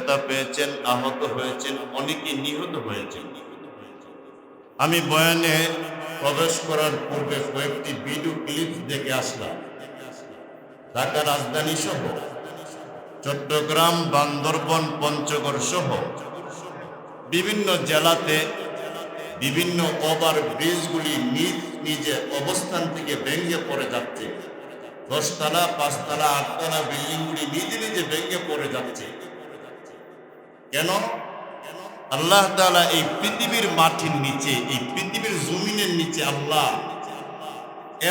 ব্যথা পেয়েছেন, আহত হয়েছেন, অনেকে নিহত হয়েছেন। আমি বয়ানে প্রবেশ করার পূর্বে কয়েকটি ভিডিও ক্লিপ দেখে আসলাম। ঢাকা রাজধানী সহ চট্টগ্রাম, বান্দরবন, পঞ্চগড় সহ বিভিন্ন জেলাতে বিভিন্ন ওভার ব্রিজগুলি নিজ নিজে অবস্থান থেকে ভেঙে পড়ে যাচ্ছে। 10 তলা, 5 তলা, 8 তলা বিল্ডিংগুলি নিজে নিজে ভেঙে পড়ে যাচ্ছে। কেন? আল্লাহ তাআলা এই পৃথিবীর মাটির নিচে, এই পৃথিবীর জমিনের নিচে আল্লাহ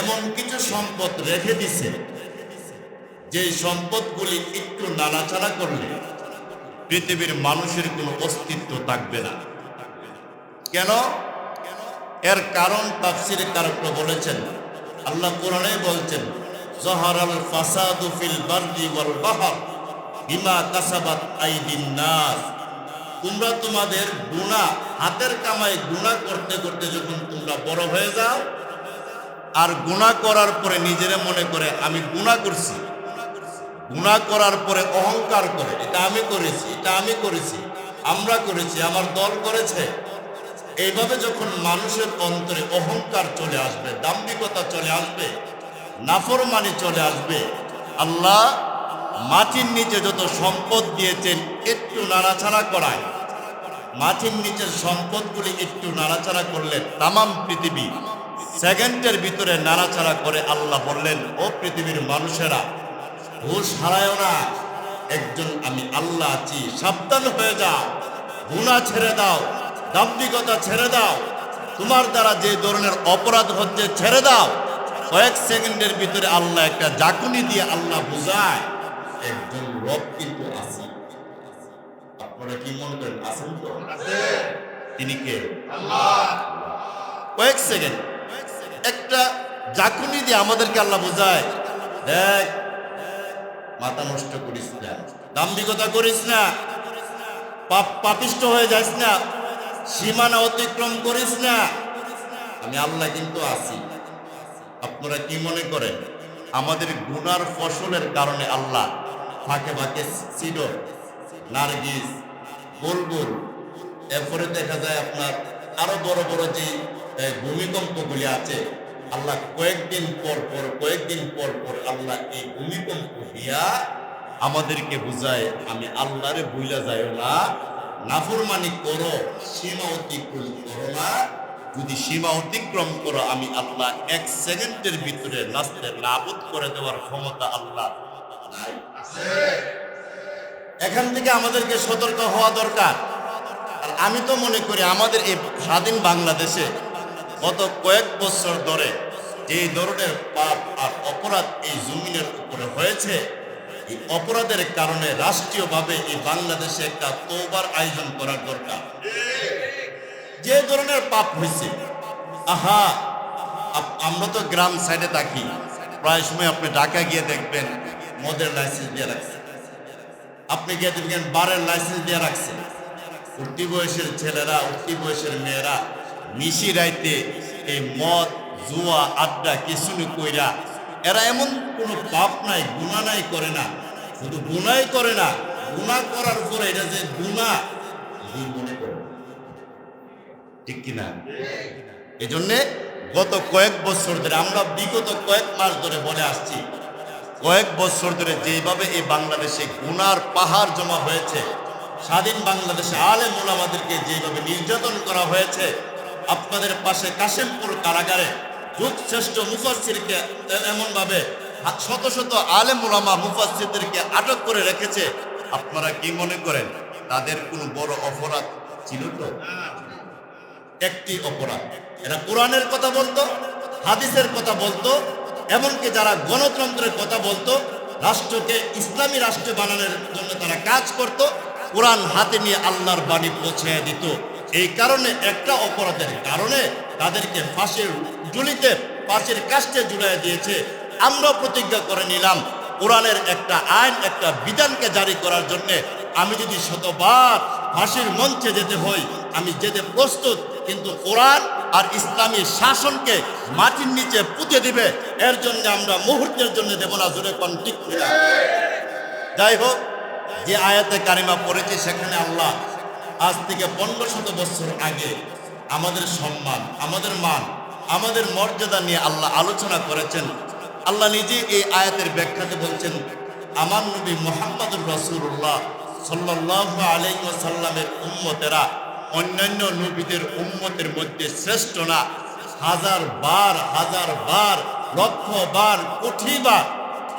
এমন কিছু সম্পদ রেখে দিছে, যে সম্পদগুলি একটু নাড়াচাড়া করলে পৃথিবীর মানুষের কোনো অস্তিত্ব থাকবে না। কেন? এর কারণ তাফসীরে কারকরা বলেছেন, আল্লাহ কোরআনে বলছেন, যাহারাল ফাসাদু ফিল বাররি ওয়াল বাহর বিমা কাসাবাত আইদিন নাস। তোমরা তোমাদের গুনাহ, হাতের কামাই গুনাহ করতে করতে যখন তোমরা বড় হয়ে যাও, আর গুনাহ করার পরে নিজেরা মনে করে আমি গুনাহ করছি, গুনাহ করার পরে অহংকার করে এটা আমি করেছি, এটা আমি করেছি, আমরা করেছি, আমার দল করেছে। এইভাবে যখন মানুষের অন্তরে অহংকার চলে আসবে, দাম্ভিকতা চলে আসবে, নাফরমানি চলে আসবে, আল্লাহ মাটির নিচে যত সম্পদ দিয়েছেন একটু নাড়াচাড়া করায়। মাটির নিচের সম্পদগুলি একটু নাড়াচাড়া করলে তামাম পৃথিবী সেকেন্ডের ভিতরে নাড়াচাড়া করে। আল্লাহ বললেন, ও পৃথিবীর মানুষেরা, হুঁশ হারায়ও না, একজন আমি আল্লাহ আছি, সাবধান হয়ে যাও, গুনাহ ছেড়ে দাও, দাম্ভিকতা ছেড়ে দাও, তোমার দ্বারা যে ধরনের অপরাধ হচ্ছে ছেড়ে দাও। কয়েক সেকেন্ডের ভিতরে আল্লাহ একটা জাকুনি দিয়ে আল্লাহ বুঝায়, একজন রব কিন্তু আছে। আপনারা কি মনে করেন আছেন? তো তিনি কে? আল্লাহ। কয়েক সেকেন্ড একটা জাকুনি দিয়ে আমাদেরকে আল্লাহ বুঝায়, দেখ, মাথা নষ্ট করিস না, দাম্ভিকতা করিস না, পাপিষ্ট হয়ে যাস না, সীমানা অতিক্রম করিস না, আমি আল্লাহ কিন্তু আছি। আপনারা কি মনে করেন আমাদের গুনার ফসলের কারণে আল্লাহ ফাঁকে ফাঁকে সিডর, নার্গিস, বুলবুল, এরপরে দেখা যায় আপনার আরো বড় বড় যে ভূমিকম্পগুলি আছে, আল্লাহ কয়েকদিন পর পর আল্লাহ এই ভূমিকম্প দিয়া আমাদেরকে বুঝায়, আমি আল্লাহরে ভুইলা যাইও না, নাফরমানি করো, সীমা অতিক্রম করো না। যদি সীমা অতিক্রম করো, আমি আল্লাহ 1 সেকেন্ডের ভিতরে নাস্তে নাবুদ করে দেওয়ার ক্ষমতা আল্লাহ নাই। এখান থেকে আমাদেরকে সতর্ক হওয়া দরকার। আর আমি তো মনে করি আমাদের এই স্বাধীন বাংলাদেশে গত কয়েক বছর ধরে যে ধরনের পাপ আর অপরাধ এই জমিনের উপরে হয়েছে, এই অপরাধের কারণে রাষ্ট্রীয়ভাবে এই বাংলাদেশে একটা তওবার আয়োজন করার দরকার। যে ধরনের পাপ হয়েছে, আহা, আমরা তো গ্রাম সাইডে থাকি, প্রায় সময় আপনি ঢাকা গিয়ে দেখবেন মদের লাইসেন্স দিয়ে রাখছে, আপনি গিয়ে দেখবেন বারের লাইসেন্স দিয়ে রাখছে। উঠতি বয়সের ছেলেরা, উঠতি বয়সের মেয়েরা নিশি রাইতে এই মদ, জুয়া, আড্ডা, কিসুনি কইরা, এরা এমন কোনো পাপ নাই, গুনাহ নাই করে না। শুধু গুনাই করে না, গুনাহ করার পরে এটা যে গুনাহ মনে করে, ঠিক কিনা? এই জন্যে গত কয়েক বছর ধরে, আমরা বিগত কয়েক মাস ধরে বলে আসছি, কয়েক বছর ধরে যেভাবে এই বাংলাদেশে গুনার পাহাড় জমা হয়েছে, স্বাধীন বাংলাদেশে আলেম ওলামাদেরকে যেভাবে নির্যাতন করা হয়েছে, আপনাদের পাশে কাশেমপুর কারাগারে যুগশ্রেষ্ঠ মুফাসসিরকে এমনভাবে শত শত আলেম ওলামা মুফাসসিরদেরকে আটক করে রেখেছে, আপনারা কি মনে করেন তাদের কোনো বড় অপরাধ ছিল? তো একটি অপরাধ, এরা কোরআনের কথা বলতো, হাদিসের কথা বলতো, এমনকি যারা গণতন্ত্রের কথা বলতো, রাষ্ট্রকে ইসলামী রাষ্ট্র বানানোর জন্য তারা কাজ করত, কোরআন হাতে নিয়ে আল্লাহর বাণী পৌঁছে দিত। এই কারণে একটা অপরাধের কারণে তাদেরকে ফাঁসির ঝুলিতে, ফাঁসির কাস্টে ঝুলিয়ে দিয়েছে। আমরা প্রতিজ্ঞা করে নিলাম, কোরআনের একটা আইন, একটা বিধানকে জারি করার জন্য আমি যদি শতবার ফাঁসির মঞ্চে যেতে হই, আমি যেতে প্রস্তুত, কিন্তু কোরআন আর ইসলামী শাসনকে মাটির নিচে পুঁতে দিবে, এর জন্য আমরা মুহূর্তের জন্য দেব না। জোরে কোন ঠিক কিনা? যাই হোক, যে আয়াতে কারিমা পড়েছি সেখানে আল্লাহ আজ থেকে 1500 বছর আগে আমাদের সম্মান, আমাদের মান, আমাদের মর্যাদা নিয়ে আল্লাহ আলোচনা করেছেন। আল্লাহ নিজে এই আয়াতের ব্যাখ্যাতে বলছেন, আমার নবী মুহাম্মদুর রাসূলুল্লাহ সাল্লাল্লাহু আলাইহি ওয়াসাল্লামের উম্মতেরা অন্যান্য নবীদের উম্মতের মধ্যে শ্রেষ্ঠ না, হাজার বার লক্ষ বার কোটি বার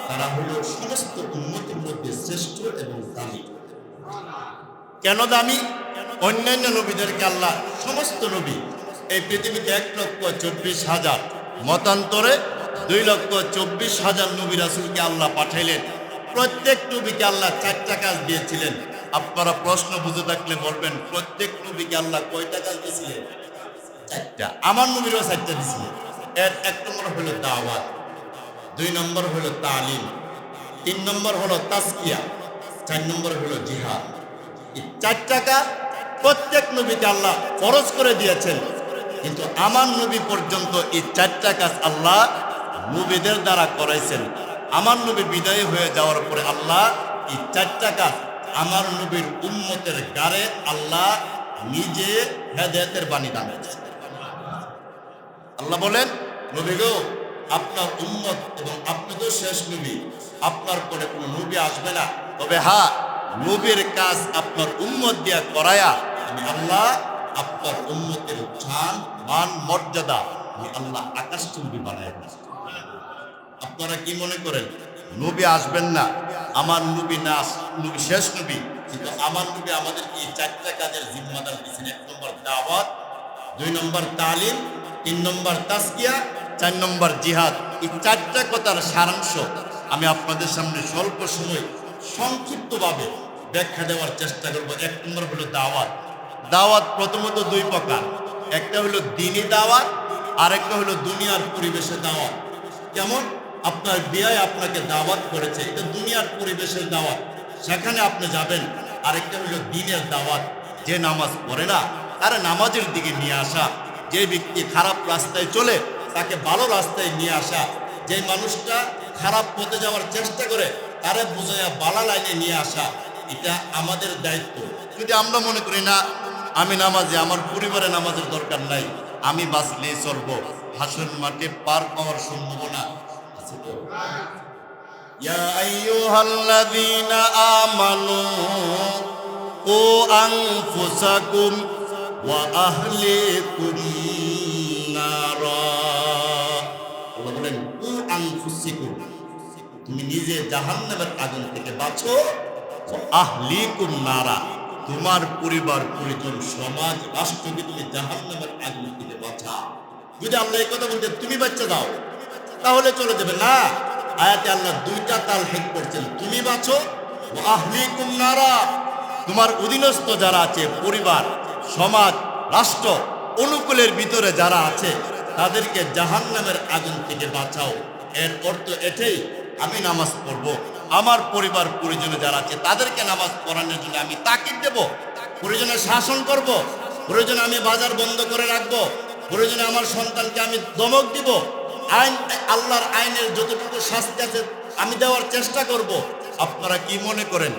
তারা হলো সমস্ত উম্মতের মধ্যে শ্রেষ্ঠ এবং দামি। কেন দামি? অন্যান্য নবীদেরকে আল্লাহ, সমস্ত নবী এই পৃথিবীতে 1,24,000, মতান্তরে 2,24,000 নবী রাসূলকে আল্লাহ পাঠাইলেন। প্রত্যেক নবীকে আল্লাহ 4টা কাজ দিয়েছিলেন। আপনারা প্রশ্ন বুঝে থাকলে বলবেন, প্রত্যেক নবীকে আল্লাহ কয়টা কাজ দিয়েছিলেন? 4টা। আমার নবীরও 4টা দিয়েছিলেন। এর 1 নম্বর হলো দাওয়াত, 2 নম্বর হলো তালিম, 3 নম্বর হলো তাজকিয়া, 4 নম্বর হলো জিহাদ। এই 4টা কাজ প্রত্যেক নবীকে আল্লাহ ফরজ করে দিয়েছেন, কিন্তু আমার নবী পর্যন্ত এই 4টা কাজ আল্লাহ নবীদের দ্বারা করাইছেন। আমার নবী বিদায় হয়ে যাওয়ার পরে আল্লাহ এই 4টা কাজ আমার নবীর উম্মতের গারে আল্লাহ নিজে হেদায়েতের বাণী দান করেছেন। আল্লাহ বলেন, নবী গো, আপনার উম্মত এবং আপনি তো শেষ নবী, আপনার পরে কোনো নবী আসবে না, তবে হ্যাঁ, নবীর কাজ আপনার উম্মত দিয়া করায়া আমি আল্লাহ আপনার উম্মতের শান, মান, মর্যাদা আমি আল্লাহ আকাশচুম্বী বানায় দিয়েছি। আপনারা কি মনে করেন নবী আসবেন না? আমার নবী না, নবী শেষ নবী, কিন্তু আমার নবী আমাদেরকে এই 4টা কাজের জিম্মাদার দিয়েছেন। 1 নম্বর দাওয়াত, 2 নম্বর তালিম, 3 নম্বর তাজকিয়া, 4 নম্বর জিহাদ। এই 4টা কথার সারাংশ আমি আপনাদের সামনে স্বল্প সময় সংক্ষিপ্তভাবে ব্যাখ্যা দেওয়ার চেষ্টা করব। 1 নম্বর হলো দাওয়াত। দাওয়াত প্রথমত 2 প্রকার, একটা হলো দ্বীনি দাওয়াত, আর একটা হলো দুনিয়ার পরিবেশে দাওয়াত। যেমন আপনার বিয়ে আপনাকে দাওয়াত করেছে, এটা দুনিয়ার পরিবেশের দাওয়াত, সেখানে আপনি যাবেন। আরেকটা হলো দ্বীনের দাওয়াত, যে নামাজ পড়ে না তারা নামাজের দিকে নিয়ে আসা, যে ব্যক্তি খারাপ রাস্তায় চলে তাকে ভালো রাস্তায় নিয়ে আসা, যে মানুষটা খারাপ পথে যাওয়ার চেষ্টা করে তারে বুঝাইয়া বালা লাইনে নিয়ে আসা, এটা আমাদের দায়িত্ব। যদি আমরা মনে করি না আমি নামাজে, আমার পরিবারে নামাজের দরকার নাই, আমি বাঁচলেই চলবো, হাসর মাঠে পার পাওয়ার সম্ভাবনা আছে তো? ইয়া আইয়ুহাল্লাযীনা আমানু কু আনফুসাকুম ওয়া আহলিকুম নারা। আল্লাহ বলেন, কু আনফুসিকুম, তুমি নিজে জাহান্নামের আগুন থেকে বাঁচো, ওয়া আহলিকুম নারা, তোমার পরিবার, পরিজন, সমাজ, রাষ্ট্রকে তুমি জাহান্নামের আগুন থেকে বাঁচাও। যদি আল্লাহ এই কথা বলতে তুমি বাচ্চা দাও তাহলে চলে যাবে না। আয়াতে আল্লাহ 2টা তালহিক করছেন, তুমি বাঁচো, ওয়া আহলিকুম নারা, তোমার অধীনস্থ যারা আছে, পরিবার, সমাজ, রাষ্ট্র, অনুকূলের ভিতরে যারা আছে তাদেরকে জাহান্নামের আগুন থেকে বাঁচাও। এর অর্থ এটাই, আমি নামাজ পড়বো, আমার পরিবার পরিজনে যারা আছে তাদেরকে নামাজ পড়ানোর জন্য আমি তাকিদ দেব, প্রয়োজনে শাসন করব, প্রয়োজনে আমি বাজার বন্ধ করে রাখবো, প্রয়োজনে আমার সন্তানকে আমি ধমক দিব, আইন, আল্লাহর আইনের যতটুকু শাস্তি আছে আমি দেওয়ার চেষ্টা করব। আপনারা কি মনে করেন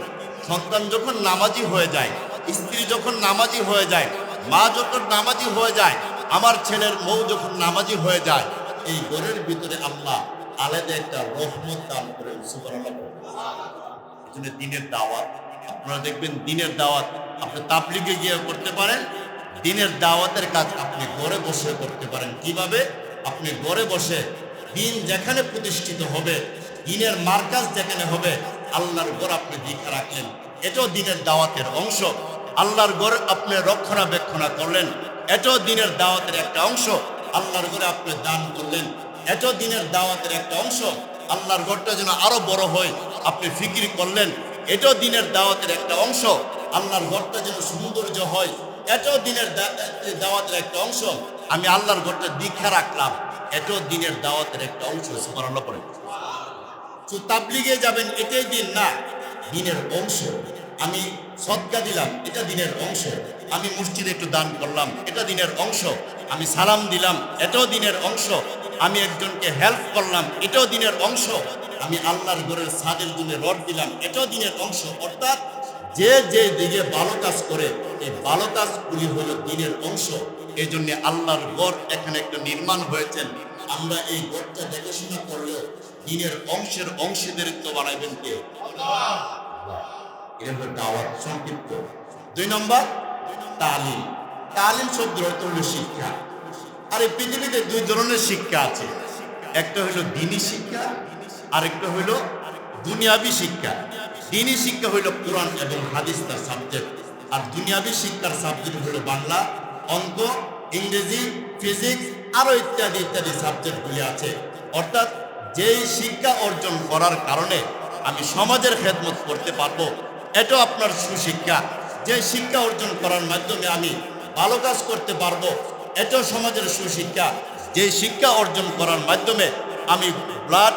সন্তান যখন নামাজি হয়ে যায়, স্ত্রী যখন নামাজি হয়ে যায়, মা যখন নামাজি হয়ে যায়, আমার ছেলের বউ যখন নামাজি হয়ে যায়, এই ঘরের ভিতরে আল্লাহ আলাদা একটা রহমত দান করে। সুবহানাল্লাহ। এজন্য দ্বীনের দাওয়াত, আপনারা দেখবেন দ্বীনের দাওয়াত আপনি তাবলীগে গিয়ে করতে পারেন, দ্বীনের দাওয়াতের কাজ আপনি ঘরে বসে করতে পারেন। কিভাবে? আপনি ঘরে বসে দ্বীন যেখানে প্রতিষ্ঠিত হবে, দ্বীনের মার্কাজ যেখানে হবে, আল্লাহর ঘর আপনি দীক্ষা রাখলেন, এটাও দ্বীনের দাওয়াতের অংশ। আল্লাহর ঘর আপনি রক্ষণাবেক্ষণা করলেন, এটাও দ্বীনের দাওয়াতের একটা অংশ। আল্লাহর ঘরে আপনি দান করলেন, এটাও দ্বীনের দাওয়াতের একটা অংশ। আল্লাহর ঘরটা যেন আরো বড় হয় আপনি ফিকির করলেন, এটাও দ্বীনের দাওয়াতের একটা অংশ। আল্লাহর ঘরটা যেন সৌন্দর্য হয়, এটাও দ্বীনের দাওয়াতের একটা অংশ। আমি আল্লাহর ঘরটা দীক্ষা রাখলাম, এটাও দ্বীনের দাওয়াতের একটা অংশ। সুবহানাল্লাহ পড়ে। তো তাবলীগে যাবেন, এটাই দ্বীন না, দ্বীনের অংশ। আমি সদকা দিলাম, এটা দ্বীনের অংশ। আমি মসজিদে একটু দান করলাম, এটা দ্বীনের অংশ। আমি সালাম দিলাম, এটাও দ্বীনের অংশ। আমি একজনকে হেল্প করলাম, এটাও দ্বীনের অংশ। আমি আল্লাহর ঘরের ছাদের জন্য রড দিলাম, এটাও দিনের অংশ। অর্থাৎ যে যে দিকে ভালো কাজ করে এই ভালো কাজগুলি হলো দিনের অংশ। এই জন্য আল্লাহর ঘর এখানে একটা নির্মাণ হয়েছেন, আমরা এই ঘরটা দেখাশোনা করলেও দিনের অংশের অংশীদারিত্ব বানাইবেন কে? এটা হলো দাওয়াত সংক্ষিপ্ত। 2 নম্বর তালিম। তালিম শব্দের অর্থ হলো শিক্ষা। আর এই পৃথিবীতে 2 ধরনের শিক্ষা আছে, একটা হলো দ্বীনি শিক্ষা, আরেকটা হলো দুনিয়াবী শিক্ষা। দ্বীনি শিক্ষা হইল কোরআন এবং হাদিস তার সাবজেক্ট, আর দুনিয়াবী শিক্ষার সাবজেক্ট হলো বাংলা, অঙ্ক, ইংরেজি, ফিজিক্স আরো ইত্যাদি ইত্যাদি সাবজেক্টগুলি আছে। অর্থাৎ যেই শিক্ষা অর্জন করার কারণে আমি সমাজের খেদমত করতে পারবো, এটাও আপনার সুশিক্ষা। যে শিক্ষা অর্জন করার মাধ্যমে আমি ভালো কাজ করতে পারবো, এটাও সমাজের সুশিক্ষা। যে শিক্ষা অর্জন করার মাধ্যমে আমি ব্লাড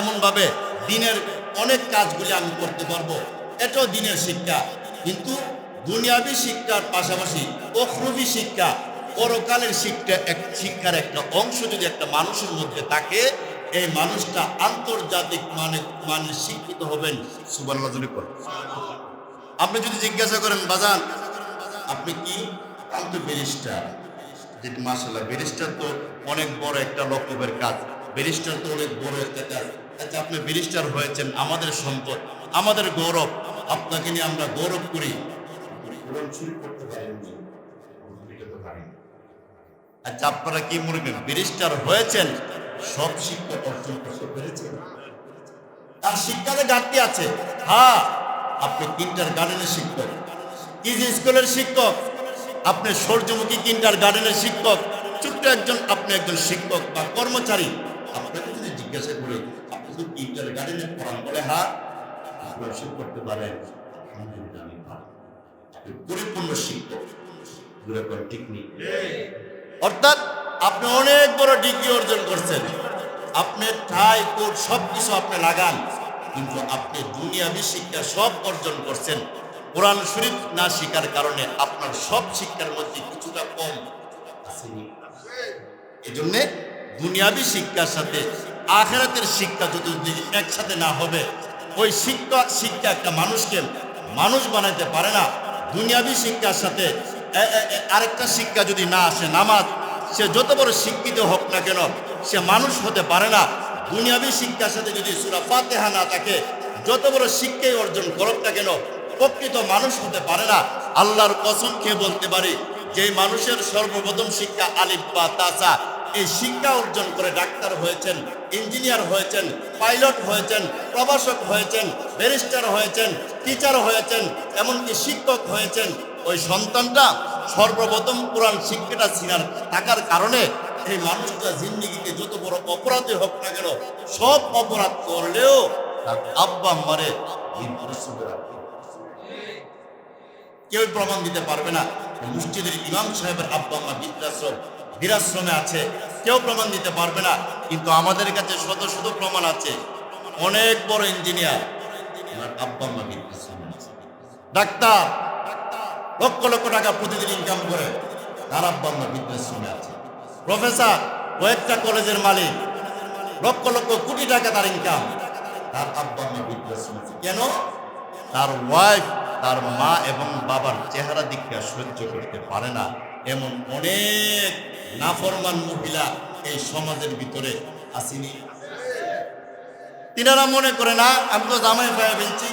এমনভাবে দিনের অনেক কাজগুলি আমি করতে পারবো, এটাও দিনের শিক্ষা। কিন্তু দুনিয়াবী শিক্ষার পাশাপাশি উখরবী শিক্ষা, পরকালের শিক্ষার একটা অংশ যদি একটা মানুষের মধ্যে থাকে, এই মানুষটা আন্তর্জাতিক মানে শিক্ষিত হবেন। সুবহানাল্লাহ জোরে বলেন। আপনি যদি জিজ্ঞাসা করেন বাজান আপনি কি, আমি তো ব্যারিস্টার। যেটি মাশাআল্লাহ, ব্যারিস্টার তো অনেক বড় একটা লক্ষ্যের কাজ, ব্যারিস্টার তো অনেক বড় একটা কাজ। আচ্ছা, আপনি ব্যারিস্টার হয়েছেন, আমাদের সম্পদ, আমাদের গৌরব, আপনাকে নিয়ে আমরা গৌরব করি। আচ্ছা, আপনারা কি মনে করেন ব্যারিস্টার হয়েছেন সব শিক্ষা অর্জন করতে পেরেছেন? তার শিক্ষাতে ঘাটতি আছে। হ্যাঁ, আপনি কিন্ডার গার্ডেনের শিক্ষক, কিজি স্কুলের শিক্ষক, আপনি সূর্যমুখী কিন্ডার গার্ডেনের শিক্ষক, ছোট্ট একজন আপনি একজন শিক্ষক বা কর্মচারী। আপনাকে যদি জিজ্ঞাসা করি আপনি যদি কিন্ডার গার্ডেনে পড়ান, বলে হ্যাঁ আপনি করতে পারেন, পরিপূর্ণ শিক্ষক। ঠিক নেই। অর্থাৎ আপনি অনেক বড় ডিগ্রি অর্জন করছেন, আপনি টাই কোট সবকিছু আপনি লাগান, কিন্তু আপনি দুনিয়াবী শিক্ষা সব অর্জন করছেন। কোরআন শরীফ না শিখার কারণে আপনার সব শিক্ষার মধ্যে কিছুটা কম আসেনি। এজন্য দুনিয়াবী শিক্ষার সাথে আখিরাতের শিক্ষা যদি একসাথে না হবে, ওই শিক্ষা একটা মানুষকে মানুষ বানাইতে পারে না। দুনিয়াবী শিক্ষার সাথে আরেকটা শিক্ষা যদি না আসে, নামাজ, সে যত বড় শিক্ষিত হোক না কেন সে মানুষ হতে পারে না। দুনিয়াবী শিক্ষার সাথে যদি সূরা ফাতিহা না থাকে, যত বড় শিক্ষাই অর্জন করুক না কেন প্রকৃত মানুষ হতে পারে না। আল্লাহর কসম খেয়ে বলতে পারি, যে মানুষের সর্বপ্রথম শিক্ষা আলিফ বা তাসা, এই শিক্ষা অর্জন করে ডাক্তার হয়েছেন, ইঞ্জিনিয়ার হয়েছেন, পাইলট হয়েছেন, প্রভাষক হয়েছেন, ব্যারিস্টার হয়েছেন, টিচার হয়েছেন, এমনকি শিক্ষক হয়েছেন, ওই সন্তানটা সর্বপ্রথম কোরআন শিক্ষাটা ছিনার থাকার কারণে এই মানুষটা জিন্দিগিতে যত বড় অপরাধী হোক না কেন, সব অপরাধ করলেও তার আব্বা আম্মারে কেউ প্রমাণ দিতে পারবে না। মসজিদের ইমাম সাহেবের আব্বা আম্মা বীরাশ্রমে আছে, কেউ প্রমাণ দিতে পারবে না। কিন্তু আমাদের কাছে শত শত প্রমাণ আছে। অনেক বড় ইঞ্জিনিয়ার, আমার আব্বা আম্মা বীরাশ্রমে আছে। ডাক্তার লক্ষ লক্ষ টাকা প্রতিদিন ইনকাম করে, তার আব্বা আম্মা বৃদ্ধাশ্রমে আছে। প্রফেসর কয়েকটা কলেজের মালিক, লক্ষ লক্ষ কোটি টাকা তার ইনকাম, তার আব্বা আম্মা বৃদ্ধাশ্রমে আছে। কেন? তার ওয়াইফ তার মা এবং বাবার চেহারা দীক্ষা সহ্য করতে পারে না। এমন অনেক নাফরমান মহিলা এই সমাজের ভিতরে আসেনি। তিনারা মনে করে না আমি তো জামাই পাইয়া ফেলছি।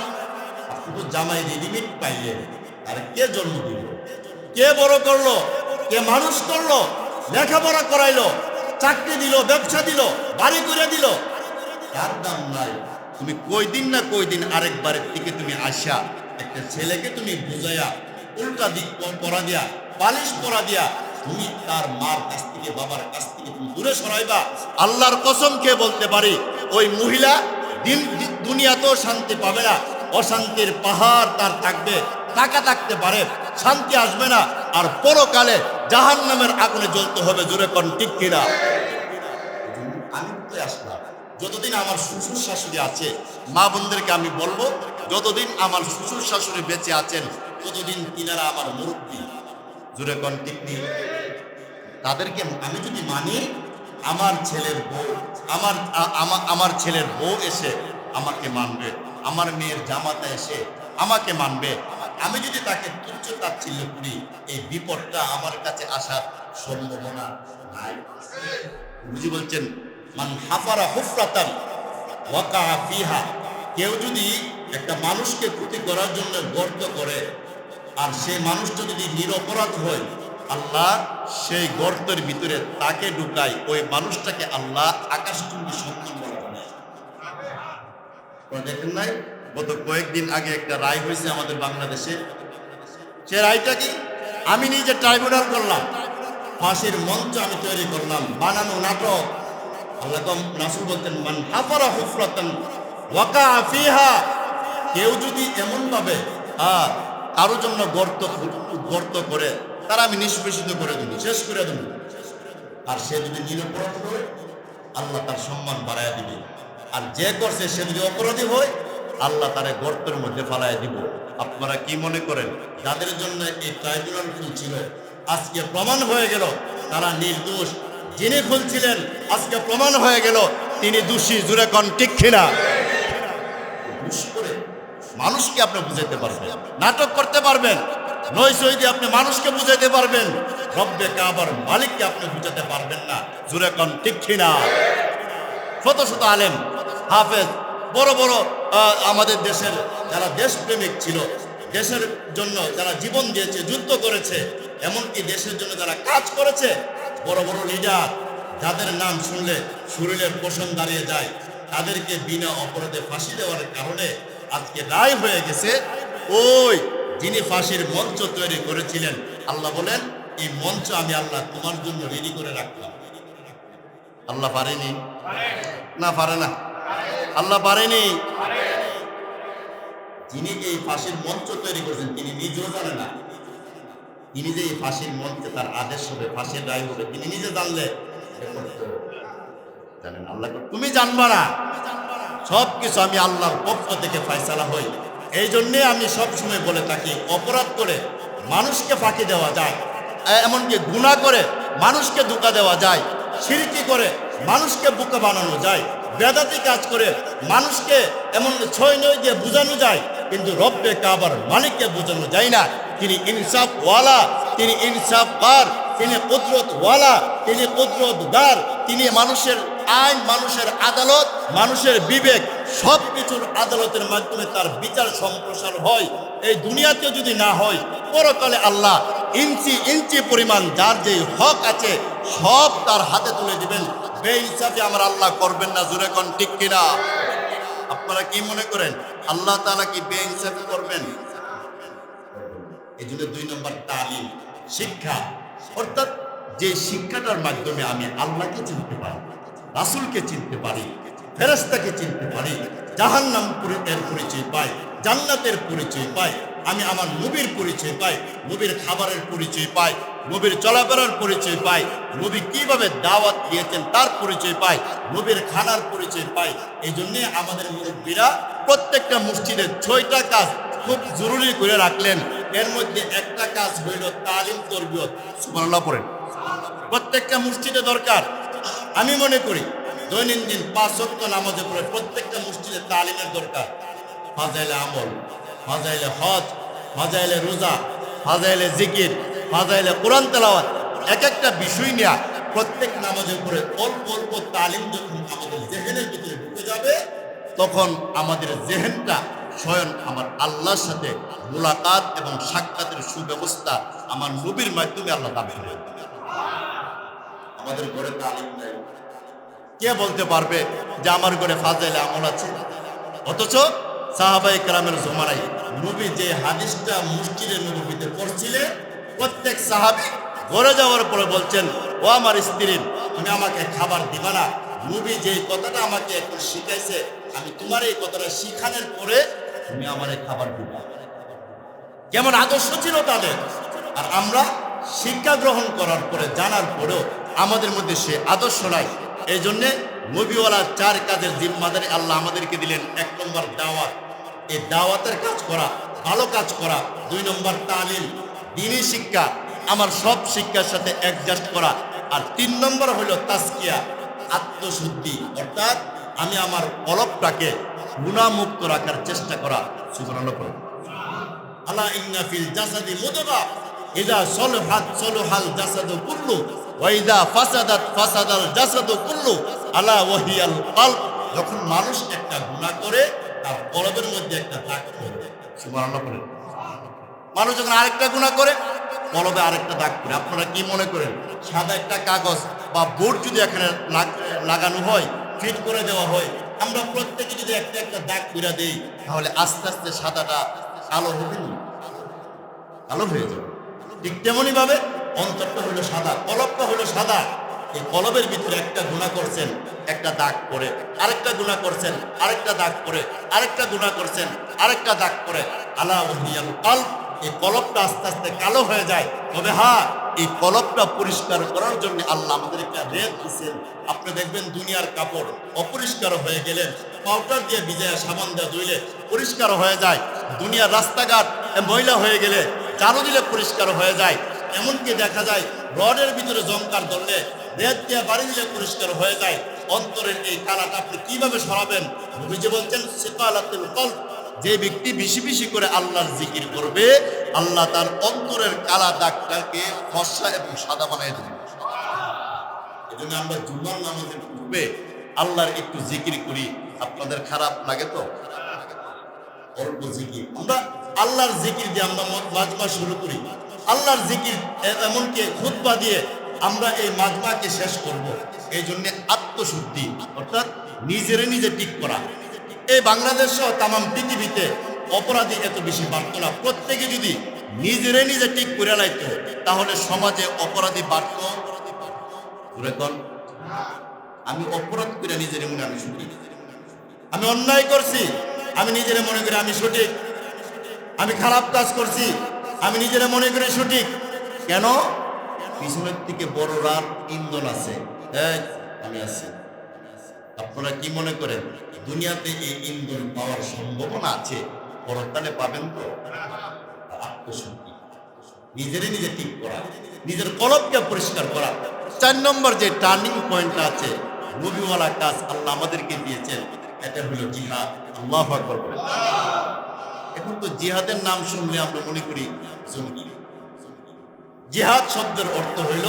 আপনি তো জামাই রেডিমেড পাইলেন, আর কে জন্ম দিল, কে বড় করলো, কে মানুষ করলো, লেখাপড়া করাইলো, চাকরি দিল, ব্যবসা দিল, বাড়ি করে দিল, তার দাম নাই। তুমি কয়দিন না কয়দিন আরেকবারের থেকে তুমি আসা একটা ছেলেকে তুমি বুঝাইয়া উল্টা দিক পড়া দিয়া, পালিশ পড়া দিয়া তুমি তার মার কাছ থেকে বাবার কাছ থেকে তুমি দূরে সরাইবা। আল্লাহর কসম খেয়ে বলতে পারি, ওই মহিলা দুনিয়াতেও শান্তি পাবে না, অশান্তির পাহাড় তার থাকবে, টাকা থাকতে পারে, শান্তি আসবে না, আর পরকালে জাহান্নামের আগুনে জ্বলতে হবে। জোরে কোন ঠিক কিনা? আমি তো আসলাম, যতদিন আমার শ্বশুর শাশুড়ি আছে, মা বোনদেরকে আমি বলবো, যতদিন আমার শ্বশুর শাশুড়ি বেঁচে আছেন ততদিন তিনারা আমার মুরব্বী। জোরে কোন ঠিক নেই? তাদেরকে আমি যদি মানি আমার ছেলের বউ আমার ছেলের বউ এসে আমাকে মানবে, আমার মেয়ের জামাতা এসে আমাকে মানবে, আমি যদি তাকে তুচ্ছ তাচ্ছিল্য করি, এই বিপদটা আমার কাছে আসার সম্ভাবনা নাই। বুঝি বলছেন, মান হাফারা হুফরাতান ওয়াকা ফিহা, কেউ যদি একটা মানুষকে ক্ষতি করার জন্য গর্ত করে আর সেই মানুষটা যদি নিরপরাধ হয়, আল্লাহ সেই গর্তের ভিতরে তাকে ঢুকায়, ওই মানুষটাকে আল্লাহ আকাশচুম্বী সম্মান বলা হয়। দেখেন নাই, গত কয়েকদিন আগে একটা রায় হয়েছে আমাদের বাংলাদেশে। সে রায়টা কি? আমি নিজে ট্রাইব্যুনাল করলাম, ফাঁসির মঞ্চ আমি তৈরি করলাম, বানানো নাটক। আল্লাহ রাসূল বলতেন, মান হাফারা হুফরাতান ওয়াকা ফিহা, কেউ যদি এমন ভাবে কারোর জন্য গর্ত করে, তারা আমি নিষ্পেষিত করে দেব, শেষ করে দেব। আর সে যদি নিরপরাধ হয়, আল্লাহ তার সম্মান বাড়াইয়া দিবে। আর যে করছে সে যদি অপরাধী হয়, আল্লাহ তারে গর্তের মধ্যে ফালাইয়া দিব। আপনারা কি মনে করেন, যাদের জন্য এই ট্রাইব্যুনাল খুলছিল, আজকে প্রমাণ হয়ে গেল তারা নির্দোষ? যিনি খুলছিলেন আজকে প্রমাণ হয়ে গেল তিনি দোষী। জুড়ে কোন ঠিক কিনা? মানুষকে আপনি বুঝাইতে পারবেন, নাটক করতে পারবেন, নৈশৈদি আপনি মানুষকে বুঝাইতে পারবেন, রব্বে কাবার মালিককে আপনি বুঝাতে পারবেন না। জুড়ে কোন ঠিক কিনা? শত শত আলেম, হাফেজ, বড় বড় আমাদের দেশের যারা দেশপ্রেমিক ছিল, দেশের জন্য যারা জীবন দিয়েছে, যুদ্ধ করেছে, এমনকি দেশের জন্য যারা কাজ করেছে, বড় বড় লিডার, যাদের নাম শুনলে শরীরের পোষণ দাঁড়িয়ে যায়, তাদেরকে বিনা অপরাধে ফাঁসি দেওয়ার কারণে আজকে রায় হয়ে গেছে। ওই যিনি ফাঁসির মঞ্চ তৈরি করেছিলেন, আল্লাহ বলেন, এই মঞ্চ আমি আল্লাহ তোমার জন্য রেডি করে রাখলাম। আল্লাহ পারেনি? না, পারে না। আল্লাহ পারেনি। যিনি এই ফাঁসির মঞ্চ তৈরি করেছেন তিনি নিজেও জানে না। তিনি যে এই ফাঁসির মঞ্চে তার আদেশ হবে, ফাঁসির রায় হবে, তিনি নিজে জানলে জানেন আল্লাহ, তুমি জানবা না। সবকিছু আমি আল্লাহর পক্ষ থেকে ফয়সালা হই। এই জন্যে আমি সবসময় বলে থাকি, অপরাধ করে মানুষকে ফাঁকি দেওয়া যায়, এমনকি গুনাহ করে মানুষকে ধোঁকা দেওয়া যায়, শিরকি করে মানুষকে বোকা বানানো যায়, বেদাতি কাজ করে মানুষকে এমন ছয় নয় দিয়ে বোঝানো যায়, কিন্তু রব্বে কাবার মালিককে বোঝানো যায় না। তিনি ইনসাফওয়ালা, তিনি ইনসাফবার, তিনি কুদরতওয়ালা, তিনি কুদরতদার, তিনি মানুষের আইন, মানুষের আদালত, মানুষের বিবেক, সব কিছুর আদালতের মাধ্যমে তার বিচার সম্প্রসার হয়। এই দুনিয়াতে যদি না হয়, পরকালে আল্লাহ ইঞ্চি ইঞ্চি পরিমাণ যার যে হক আছে সব তার হাতে তুলে দিবেন। বেইনসাফি আমার আল্লাহ করবেন না। জোরে কোন ঠিক কিনা? আপনারা কি মনে করেন আল্লাহ তাআলা কি বেইনসাফি করবেন? এই জন্য 2 নম্বর তালিম, শিক্ষা, অর্থাৎ যে শিক্ষাটার মাধ্যমে আমি আল্লাহকে চিনতে পারি, রাসূলকে চিনতে পারি, ফেরেশতাকে চিনতে পারি, জাহান্নাম এর পরিচয় পাই, জান্নাতের পরিচয় পাই, আমি আমার নবীর পরিচয় পাই, নবীর খাবারের পরিচয় পাই, নবীর চলাফেরার পরিচয় পাই, নবী কিভাবে দাওয়াত দিয়েছেন তার পরিচয় পাই, নবীর খানার পরিচয় পাই। এই জন্যে আমাদের মুরব্বীরা প্রত্যেকটা মসজিদে 6টা কাজ খুব জরুরি করে রাখলেন। এর মধ্যে একটা কাজ হইল তালিম, তরবিয়ত। সুবহানাল্লাহ পড়েন। প্রত্যেকটা মসজিদে দরকার। আমি মনে করি দৈনন্দিন 5 ওয়াক্ত নামাজে পড়ে প্রত্যেকটা মসজিদে তালিমের দরকার। ফাজাইলে আমল, ফাজাইলে হজ, ফাজাইলে রোজা, ফাজাইলে জিকির, ফাজাইলে কোরআন তেলাওয়াত, এক একটা বিষয় নিয়ে প্রত্যেক নামাজের পরে অল্প অল্প তালিম যখন আমাদের জেহেনের ভিতরে ঢুকে যাবে, তখন আমাদের জেহেনটা স্বয়ং আমার আল্লাহর সাথে মুলাকাত এবং সাক্ষাতের সুব্যবস্থা আমার নবীর মাধ্যমে আল্লাহ দান করে। আমাদের ঘরে তালিম নাই। কে বলতে পারবে যে আমার ঘরে ফাজাইলে আমল আছে? অথচ সাহাবায়ে কেরামের জমানায় নবী যে হাদিসটা মসজিদে নববীতে পড়ছিলেন, প্রত্যেক সাহাবী ঘরে যাওয়ার পরে বলছেন, ও আমার স্ত্রী, তুমি আমাকে খাবার দিবা না? নবী যে কথাটা আমাকে এখন শিখাইছে, আমি তোমার এই কথাটা শিখানোর পরে তুমি আমার খাবার দিবা। কেমন আদর্শ ছিল তাদের! আর আমরা শিক্ষা গ্রহণ করার পরে, জানার পরেও আমাদের মধ্যে সে আদর্শ নাই। এই জন্যে নবীওয়ালা 4 কাজের জিম্মাদারি আল্লাহ আমাদেরকে দিলেন। 1 নম্বর দাওয়াত, এই দাওয়াতের কাজ করা, ভালো কাজ করা। 2 নম্বর তালিম, দ্বীনি শিক্ষা, আমার সব শিক্ষার সাথে অ্যাডজাস্ট করা। আর 3 নম্বর হলো তাজকিয়া, আত্মশুদ্ধি, অর্থাৎ আমি আমার কলবটাকে গুনাহমুক্ত রাখার চেষ্টা করা। সুবহানাল্লাহ পড়ুন। আলা ইন্না ফিল জাসাদি মুদগা ইযা সলহাত সলহাল জাসাদু কুল্লু ওয়া ইযা ফাসাদাত ফাসাদাল জাসাদু কুল্লু আলা ওয়াহিয়াল কলব। যখন মানুষ একটা গুনাহ করে তার কলবের মধ্যে একটা দাগ পড়ে। সুবহানাল্লাহ পড়ুন। মানুষ যখন আরেকটা গুনাহ করে কলবে আরেকটা দাগ পড়ে। আপনারা কি মনে করেন সাদা একটা কাগজ বা বোর্ড যদি এখানে লাগানো হয়, ফিট করে দেওয়া হয়, আমরা প্রত্যেকে যদি একটা একটা দাগ করে দেই তাহলে আস্তে আস্তে সাদাটা কালো হবে না? কালো হয়ে যাবে। ঠিক তেমনি ভাবে অন্তরটা হলো সাদা, কলবটা হলো সাদা। এই কলবের ভিতরে একটা গুনাহ করছেন, একটা দাগ পড়ে, আরেকটা গুনাহ করছেন, আরেকটা দাগ পড়ে, আরেকটা গুনাহ করছেন, আরেকটা দাগ পড়ে। আলা ওয়াহিয়াল কলব। এই কলবটা আস্তে আস্তে কালো হয়ে যায়। তবে হ্যাঁ, এই কলবটা পরিষ্কার করার জন্য আল্লাহ আমাদের একটা রেত দিচ্ছেন। আপনি দেখবেন দুনিয়ার কাপড় অপরিষ্কার হয়ে গেলে পাউডার দিয়ে ভিজায় সাবান দিয়ে ধুইলে পরিষ্কার হয়ে যায়। দুনিয়ার রাস্তাঘাট ময়লা হয়ে গেলে ঝাড়ু দিলে পরিষ্কার হয়ে যায়। এমনকি দেখা যায় রডের ভিতরে জমকার ধরলে রেত দিয়ে বাড়ি দিলে পরিষ্কার হয়ে যায়। অন্তরের এই কালাটা আপনি কিভাবে সরাবেন? নবীজি বলছেন সিকালাতুল কলব। যে ব্যক্তি বেশি বেশি করে আল্লাহর জিকির করবে, আল্লাহ তার অন্তরের কালা দাগটাকে ফর্সা এবং সাদা বানিয়ে দেবেন। এজন্য আমরা জুমার নামাজের পূর্বে আল্লাহর একটু জিকির করি। আপনাদের খারাপ লাগে তো? অল্প জিকির, আমরা আল্লাহর জিকির দিয়ে আমরা মাজমা শুরু করি। আল্লাহর জিকির এমনকি খুতবা দিয়ে আমরা এই মাজমাকে শেষ করব। এই জন্য আত্মশুদ্ধি, অর্থাৎ নিজেরে নিজে ঠিক করা। এই বাংলাদেশ সহ তাম পৃথিবীতে অপরাধী এত বেশি বাড়ত না। প্রত্যেকে যদি নিজেরে নিজে ঠিক করে লাইত তাহলে সমাজে অপরাধী বাড়ত। আমি অপরাধ করে নিজের মনে আমি সঠিক, আমি অন্যায় করছি আমি নিজের মনে করি আমি সঠিক, আমি খারাপ কাজ করছি আমি নিজের মনে করি সঠিক। কেন? পিছনের থেকে বড় রাত ইন্ধন আছে, আমি আছি। আপনারা কি মনে করেন দুনিয়াতে এই ইন্ধন পাওয়ার সম্ভাবনা আছে? পরকালে পাবেন তো? আত্মশুদ্ধি, নিজেরে নিজে ঠিক করা, নিজের কলবকে পরিষ্কার করা। 4 নম্বর যে টার্নিং পয়েন্ট আছে, নবীওয়ালা কাজ আল্লাহ আমাদেরকে দিয়েছেন, এটা হলো জিহাদ। আল্লাহু আকবার। এখন তো জিহাদের নাম শুনলে আমরা মনে করি জঙ্গি। জিহাদ শব্দের অর্থ হইল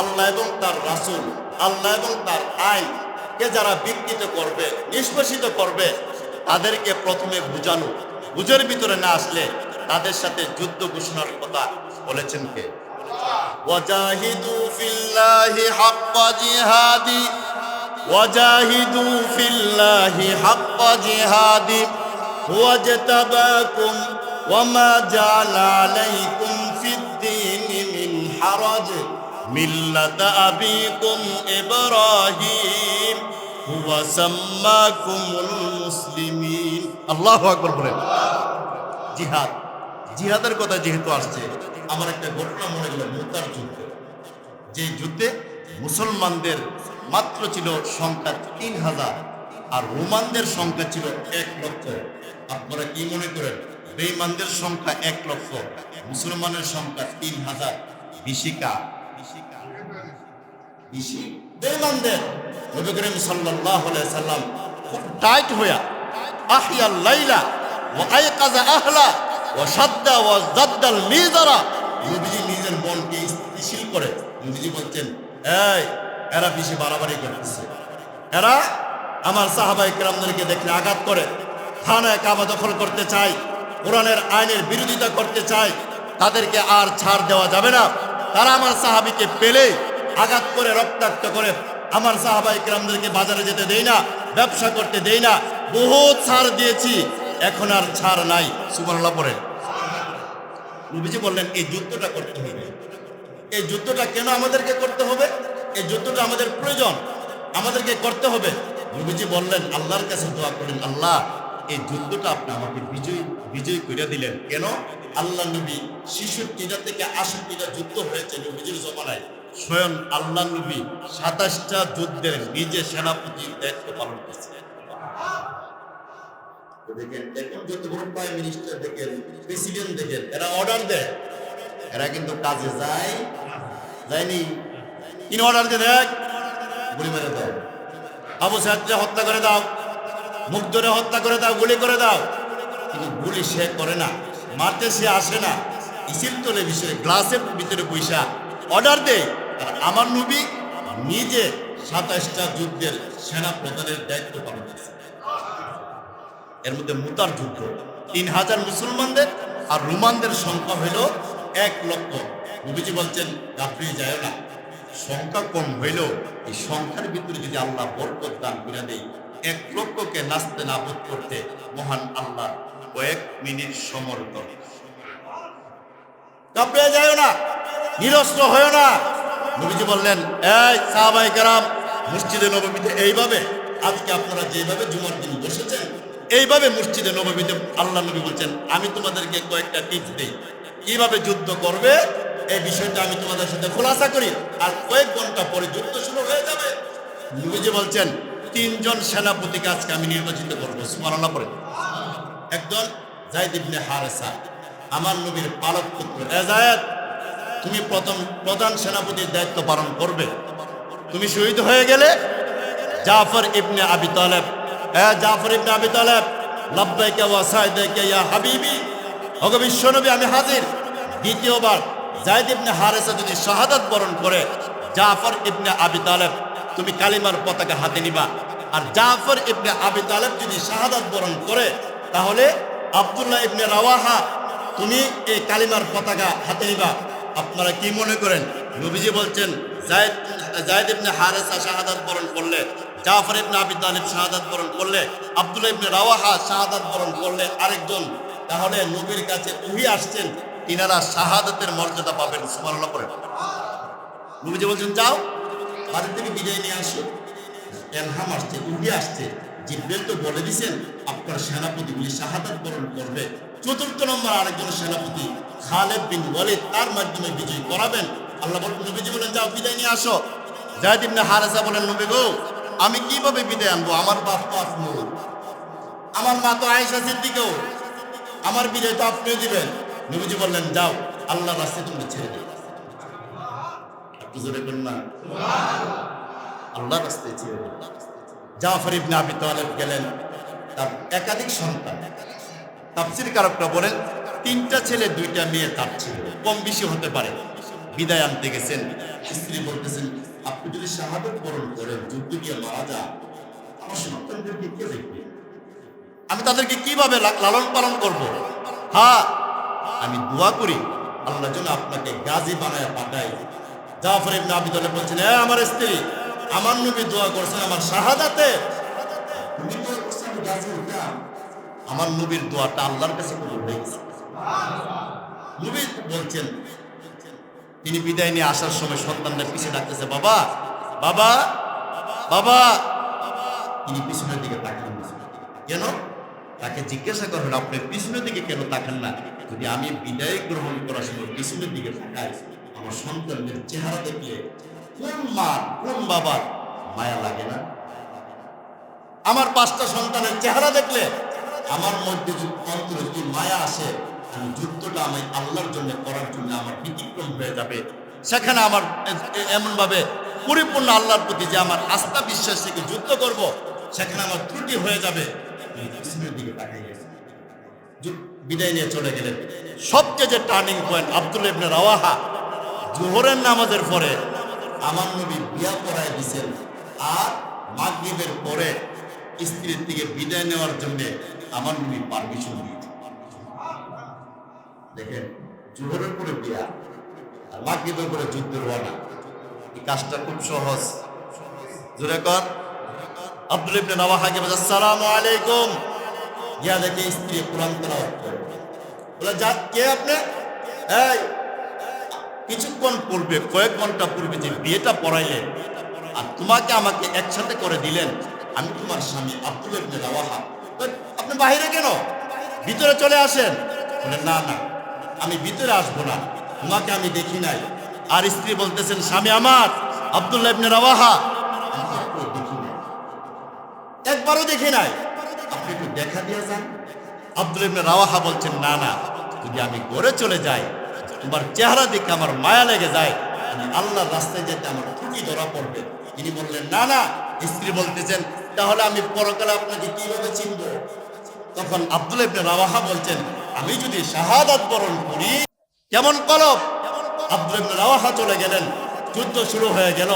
আল্লাহ এবং তার রাসূল, আল্লাহ এবং তার আইন কে যারা বিকৃত করবে, নিষ্পেষিত করবে, তাদেরকে প্রথমে বুঝানো। বুঝের ভিতরে না আসলে তাদের সাথে যুদ্ধ ঘোষণার কথা বলেছেন কে? ওয়াজাহিদু ফিল্লাহি হাক্কা জিহাদি, ওয়াজাহিদু ফিল্লাহি হাক্কা জিহাদি ওয়াজতাবাকুম ওয়ামা জাআলা আলাইকুম ফিদ-দীনি মিন হারাজ মিল্লাতা আবিকুম ইব্রাহিম হুয়া সাম্মাকুমুল মুসলিমিন। আল্লাহু আকবার বলেন। জিহাদ, জিহাদের কথা যেহেতু আসছে, আমার একটা ঘটনা মনে হলো মুতার যুদ্ধ। যে যুদ্ধে মুসলমানদের মাত্র ছিল সংখ্যা 3000 আর রোমানদের সংখ্যা ছিল 1 লক্ষ। আপনারা কি মনে করেন বেঈমানদের সংখ্যা 1 লক্ষ, মুসলমানের সংখ্যা 3000? বেশি কার? বেশি বেঈমানদের। নবী করিম সাল্লাল্লাহু আলাইহি সাল্লাম খুব টাইট হইয়া আহিয়াল লাইলা ওয়া আয়কাযা আহলা ওয়া শাদ্দা ওয়া জাদ্দাল মিজারা। নবীজি নিজের মনকে স্থিতিশীল করে নবীজি বলছেন, এই এরা বেশি বাড়াবাড়ি করতেছে, এরা আমার সাহাবায়ে কেরামদেরকে দেখলে আঘাত করে, খানায়ে কাবা দখল করতে চায়, কোরআনের আইনের বিরোধিতা করতে চায়, তাদেরকে আর ছাড় দেওয়া যাবে না। তারা আমার সাহাবীকে পেলে আঘাত করে, রক্তাক্ত করে। আমার সাহাবায়ে কেরামদেরকে বাজারে যেতে দেই না, ব্যবসা করতে দেই না, বহুত ছাড় দিয়েছি, এখন আর ছাড় নাই। সুবহানাল্লাহ পড়েন। নবীজি বললেন এই যুদ্ধটা করতে হবে। এই যুদ্ধটা কেন আমাদেরকে করতে হবে? এই যুদ্ধটা আমাদের প্রয়োজন, আমাদেরকে করতে হবে। নবীজি বললেন আল্লাহর কাছে দোয়া করেন, আল্লাহ এই যুদ্ধটা আপনি আমাকে বিজয় করে দিলেন। কেন? আল্লাহ নবী 66টা থেকে 68টা যুদ্ধ হয়েছে নবীজির জমানায়। স্বয়ং আল্লাহ নবী 27টা যুদ্ধের নিজে সেনাপতির দায়িত্ব পালন করেছে। দেখেন এখন যত বড় প্রাইম মিনিস্টার দেখেন, প্রেসিডেন্ট দেখেন, এরা অর্ডার দেয়, এরা কিন্তু কাজে যায়নি। কিন অর্ডার দিয়ে দেখ, গুলি মেরে দাও, আবু সাইদকে হত্যা করে দাও, মুগ্ধরে হত্যা করে দাও, গুলি করে দাও। কিন্তু গুলি সে করে না, মারতে সে আসে না, ইসিল তোলে বিষয়ে গ্লাসের ভিতরে পয়সা অর্ডার দেয়। আর আমার নবী নিজে 27টা যুদ্ধের সেনা প্রধানের দায়িত্ব পালন করছে। এর মধ্যে মুতার যুদ্ধ 3000 মুসলমানদের আর রোমানদের সংখ্যা হইল 1 লক্ষ। নবীজি বলছেন ঘাবড়িয়ে যায় না, সংখ্যা কম হইল এই সংখ্যার ভিতরে যদি আল্লাহ বরকত দান করে দেয়, 1 লক্ষকে নাস্তে নাবুদ করতে মহান আল্লাহ কয়েক মিনিট সমর্থন। ঘাবড়িয়ে যায় না, নিরস্ত্র হয় না। নবীজি বললেন, এই সাহাবায়ে কেরাম, মসজিদে নববীতে এইভাবে আজকে আপনারা যেভাবে জুমার দিন বসেছেন, এইভাবে মসজিদে নববীতে আল্লাহ নবী বলছেন আমি তোমাদেরকে কয়েকটা টিপস দিই, কিভাবে যুদ্ধ করবে এই বিষয়টা আমি তোমাদের সাথে খোলাসা করি। আর কয়েক ঘন্টা পরে যুদ্ধ শুরু হয়ে যাবে। নবীজি বলছেন 3 জন সেনাপতিকে আজকে আমি নির্বাচিত করবো। সুবহানাল্লাহ পড়ে। একজন যায়েদ ইবনে হারেসা, আমার নবীর পালক পুত্র। যায়েদ, তুমি প্রধান সেনাপতির দায়িত্ব পালন করবে। তুমি শহীদ হয়ে গেলে জাফর ইবনে আবি তালেব, জাফর ইবনে আবি তালেব, লাব্বাইকা ওয়া সাইদাইকা ইয়া হাবিবি, ওগো বিশ্বনবী আমি হাজির। দ্বিতীয়বার যায়েদ ইবনে হারেসা যদি শাহাদাত বরণ করে, জাফর ইবনে আবি তালেব তুমি কালিমার পতাকা হাতে নিবা। আর জাফর ইবনে আবি তালেব যদি শাহাদাত বরণ করে, তাহলে আব্দুল্লাহ ইবনে রাওয়াহা তুমি এই কালিমার পতাকা হাতে নিবা। আপনারা কি মনে করেন? নবীজি বলছেন যায়েদ ইবনে হারেসা শাহাদাত বরণ করলে, জাফর ইবনে আবি তালেব শাহাদাত বরণ করলে, আব্দুল্লাহ ইবনে রাওয়াহা শাহাদাত বরণ করলে আরেকজন, তাহলে নবীর কাছে ওহী আসছেন, তিনারা শাহাদাতের মর্যাদা পাবেন। সুবহানাল্লাহ পড়েন। নবীজি বলছেন যাও বাড়ি থেকে বিদায় নিয়ে আসো। এলহাম আসছে, ওহী আসছে, জিবরিল তো বলে দিয়েছেন আপনার সেনাপতিগুলি শাহাদাত বরণ করবে। 4th নম্বর আরেকজন সেনাপতি খালিদ বিন ওয়ালিদ, তার মাধ্যমে বিজয় করাবেন। আল্লাহ বলেন, নবীজি বলেন যাও বিদায় নিয়ে আসো। যায়েদ ইবনে হারেসা বলেন, নবী গো আমি কিভাবে বিদায় আনবো? আমার বাপ তো আপনি, আমার মা তো আয়েশা সিদ্দিকাও, আমার বিদায় তো আপনিও দিবেন। নবীজি বললেন যাও আল্লাহর রাস্তায় তুমি ছেড়ে দিও। একটু জোরে বলুন না, আল্লাহর রাস্তায় ছেড়ে দিও। জাফর ইবনে আবি তালেব গেলেন, তার একাধিক সন্তান। তাফসীরকারকরা বলেন 3টা ছেলে 2টা মেয়ে তার ছিল, কম বেশি হতে পারে। বিদায় আনতে গেছেন, স্ত্রী বলতেছেন আপনি যদি শাহাদাত বরণ করেন, যুদ্ধ গিয়ে মারা যান, আমার সন্তানদেরকে কে দেখবে? আমি তাদেরকে কিভাবে লালন পালন করব? হ্যাঁ, আমি দোয়া করি আল্লাহ যেন আপনাকে গাজী বানায় পাঠায়। জাফর ইবনে আবি তালেব বলছেন, আমার স্ত্রী, আমার নবী দোয়া করছেন আমার শাহাদাতে, তুমি দোয়া করছেন আমি গাজী হতাম। আমার নবীর দোয়াটা আল্লাহর কাছে কবুল হয়ে গেছে। নবী বলছেন, তিনি বিদায় নিয়ে আসার সময় সন্তানদের পিছিয়ে ডাকতেছে, বাবা বাবা বাবা। তিনি পিছনের দিকে তাকান না। কেন? তাকে জিজ্ঞাসা করবেন আপনি পিছনের দিকে কেন তাকান না? যদি আমি বিদায় গ্রহণ করার সময় পিছনের দিকে তাকাই, আমার সন্তানদের চেহারা দেখলে কোন মা কোন বাবার মায়া লাগে না? আমার 5টা সন্তানের চেহারা দেখলে আমার মধ্যে যদি অন্তরে যদি মায়া আসে, আমি যুদ্ধটা আমি আল্লাহর জন্য করার জন্য আমার ব্যতিক্রম হয়ে যাবে। সেখানে আমার এমনভাবে পরিপূর্ণ আল্লাহর প্রতি যে আমার আস্থা বিশ্বাস থেকে যুদ্ধ করব, সেখানে আমার ত্রুটি হয়ে যাবে। পিছনের দিকে তাকাই গেছে, বিদায় নিয়ে চলে গেলেন। সবচেয়ে যে টার্নিং পয়েন্ট, আব্দুল্লাহ ইবনে রাওয়াহা জোহরের নামাজের পরে আমার নবী বিয়া পড়ায় দিয়েছেন, আর মাগরিবের পরে স্ত্রীর থেকে বিদায় নেওয়ার জন্য আমার নবী পারমিশন দিয়েছেন। দেখেন, জোহরের পরে বিয়া আর মাগরিবের পরে যুদ্ধ রওনা, এই কাজটা খুব সহজ। জোরে কর। আব্দুল্লাহ ইবনে রাওয়াহাকে বলে আসসালামু আলাইকুম, গিয়া দেখে স্ত্রী কোরআন তেলাওয়াত করে। বলে যা কে আপনি? এই কিছুক্ষণ পূর্বে, কয়েক ঘন্টা পূর্বে যে বিয়েটা পড়াইলেন আর তোমাকে আমাকে একসাথে করে দিলেন, আমি তোমার স্বামী আব্দুল্লাহ ইবনে রাওয়াহা। আপনি বাইরে কেন? ভিতরে চলে আসেন। বলে না না, আমি ভিতরে আসবো না, তোমাকে আমি দেখি নাই। আর স্ত্রী বলতেছেন, স্বামী আমার আব্দুল্লাহ ইবনে রাওয়াহা, দেখি নাই, একবারও দেখি নাই, আপনি একটু দেখা দিয়ে যান। আব্দুল্লাহ ইবনে রাওয়াহা বলছেন, না না, যদি আমি ঘরে চলে যাই, তোমার চেহারা দেখে আমার মায়া লেগে যায়, আমি আল্লাহর রাস্তায় যেতে আমার ত্রুটি ধরা পড়বে। তিনি বললেন, না না। স্ত্রী বলতেছেন, তাহলে আমি পরকালে আপনাকে কিভাবে চিনব? তখন আব্দুল্লাহ ইবনে রাওয়াহা বলছেন, আমি যদি শাহাদাত বরণ করি কেমন কলব। আব্দুল্লাহ ইবনে রাওয়াহা চলে গেলেন, যুদ্ধ শুরু হয়ে গেল।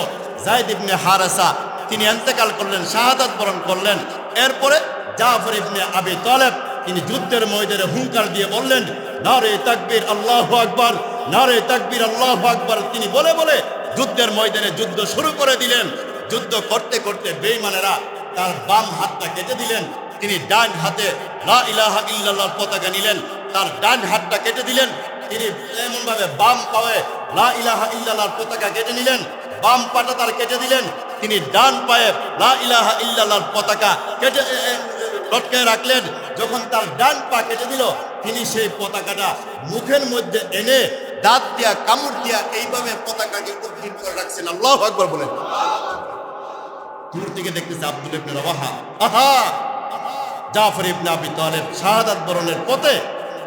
যায়েদ ইবনে হারেসা তিনি ইন্তেকাল করলেন, শাহাদাত বরণ করলেন। এরপরে জাফর ইবনে আবি তালেব তিনি যুদ্ধের ময়দানে হুঙ্কার দিয়ে বললেন, নারে তাকবীর আল্লাহু আকবার, নারে তাকবীর আল্লাহু আকবার। তিনি বলে বলে যুদ্ধের ময়দানে যুদ্ধ শুরু করে দিলেন। যুদ্ধ করতে করতে বেঈমানেরা তার বাম হাতটা কেটে দিলেন। তিনি ডান হাতে লা ইলাহা ইল্লাল্লাহর পতাকা নিলেন, তার ডান হাতটা কেটে দিলেন। তিনি এমন ভাবে বাম পায়ে লা ইলাহা ইল্লাল্লাহর পতাকা কেটে নিলেন, বাম পাটা তার কেটে দিলেন। তিনি ডান পায়ে লা ইলাহা ইল্লাল্লাহর পতাকা কেটে লটকে রাখলেন। যখন তার ডান পা কেটে দিল, তিনি সেই পতাকাটা মুখের মধ্যে এনে দাঁত দিয়া কামড় দিয়া এইভাবে পতাকাকে উদ্দিন করে রাখছেন। আল্লাহু আকবার বলেন। দূর থেকে দেখতেছে আব্দুল্লাহ ইবনে রাওয়াহা, আহা, জাফর ইবনে আবি তালেব শাহাদাত বরণের পথে।